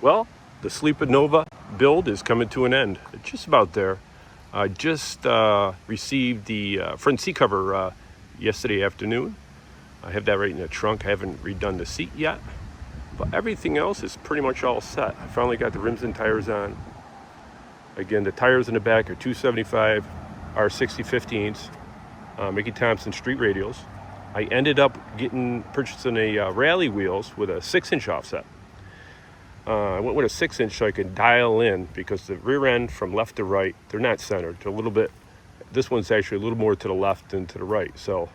Well, the Sleepa Nova build is coming to an end. It's just about there. I just received the front seat cover yesterday afternoon. I have that right in the trunk. I haven't redone the seat yet, but everything else is pretty much all set. I finally got the rims and tires on. Again, the tires in the back are 275 R60 15s, Mickey Thompson street radials. I ended up purchasing a rally wheels with a 6-inch offset. I went with a 6-inch so I could dial in, because the rear end from left to right, they're not centered. They're a little bit, this one's actually a little more to the left than to the right. So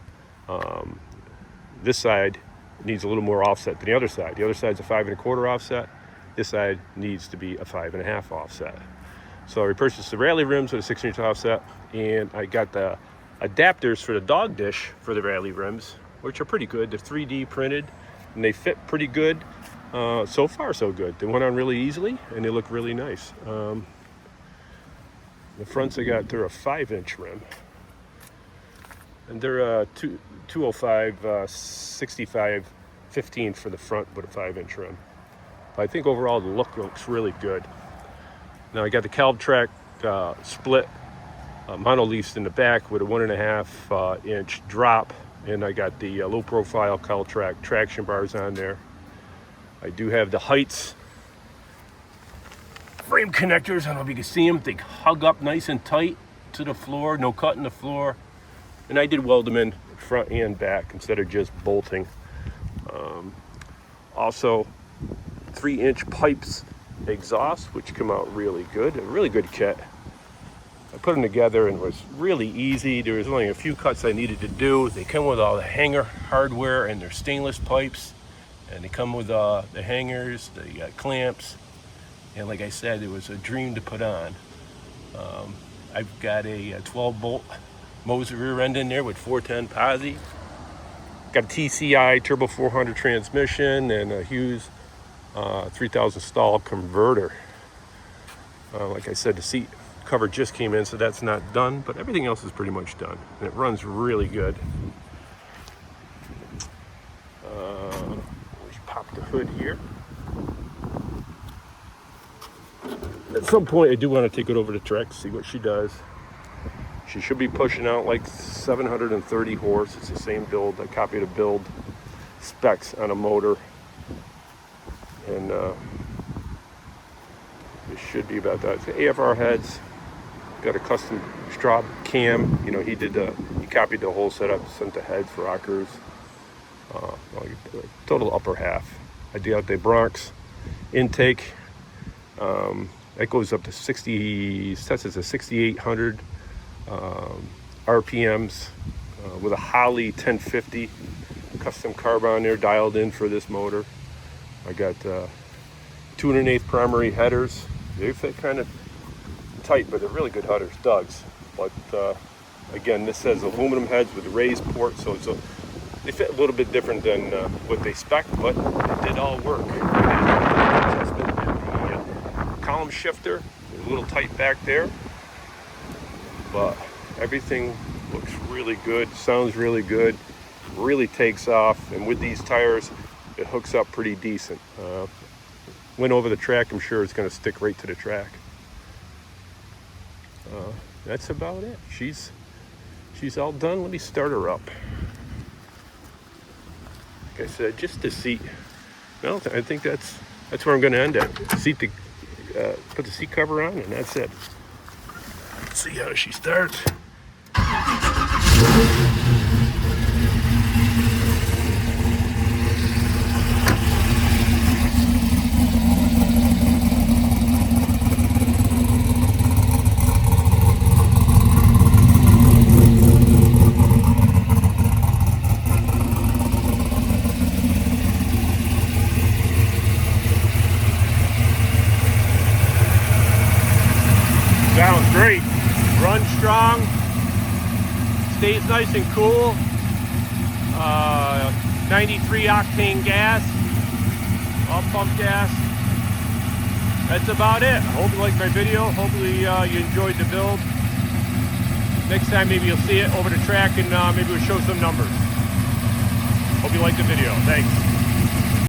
this side needs a little more offset than the other side. The other side's a 5 1/4 offset. This side needs to be a 5 1/2 offset. So I repurchased the rally rims with a 6-inch offset, and I got the adapters for the dog dish for the rally rims, which are pretty good. They're 3D printed and they fit pretty good. So far so good. They went on really easily and they look really nice. The fronts they're a 5-inch rim, and they're a 205 65 15 for the front with a 5-inch rim. But I think overall the look looks really good. Now I got the Caltrac split monoleafs in the back with a 1.5 inch drop, and I got the low profile Caltrac traction bars on there. I do have the Heights frame connectors. I don't know if you can see them. They hug up nice and tight to the floor, no cut in the floor. And I did weld them in front and back instead of just bolting. Also, 3-inch pipes exhaust, which come out really good. A really good kit. I put them together and it was really easy. There was only a few cuts I needed to do. They come with all the hanger hardware, and they're stainless pipes. And they come with the hangers, the clamps, and like I said, it was a dream to put on. I've got a 12-bolt Moser rear end in there with 410 posi. Got a TCI Turbo 400 transmission and a Hughes 3000 stall converter. Like I said, the seat cover just came in, so that's not done, but everything else is pretty much done, and it runs really good. Pop the hood here. At some point I do want to take it over to Trek, see what she does. She should be pushing out like 730 horse. It's the same build. I copied a build specs on a motor, and it should be about that. It's AFR heads. Got a custom Straub cam. You know, he copied the whole setup, sent the heads for rockers. Total upper half. I do have the Bronx intake. That goes up to 6,800 RPMs with a Holley 1050 custom carb on there dialed in for this motor. I got 2 1/8 primary headers. They fit kind of tight, but they're really good headers, Doug's. But again, this has aluminum heads with raised ports, so they fit a little bit different than what they spec, but it did all work. Adjustment in the column shifter, a little tight back there, but everything looks really good, sounds really good, really takes off, and with these tires, it hooks up pretty decent. Went over the track, I'm sure it's going to stick right to the track. That's about it. She's all done. Let me start her up. Like I said, just the seat. Well, I think that's where I'm going to end at. Put the seat cover on, and that's it. Let's see how she starts. Sounds great. Runs strong. Stays nice and cool. 93 octane gas. All pump gas. That's about it. I hope you liked my video. Hopefully you enjoyed the build. Next time maybe you'll see it over the track, and maybe we'll show some numbers. Hope you liked the video. Thanks.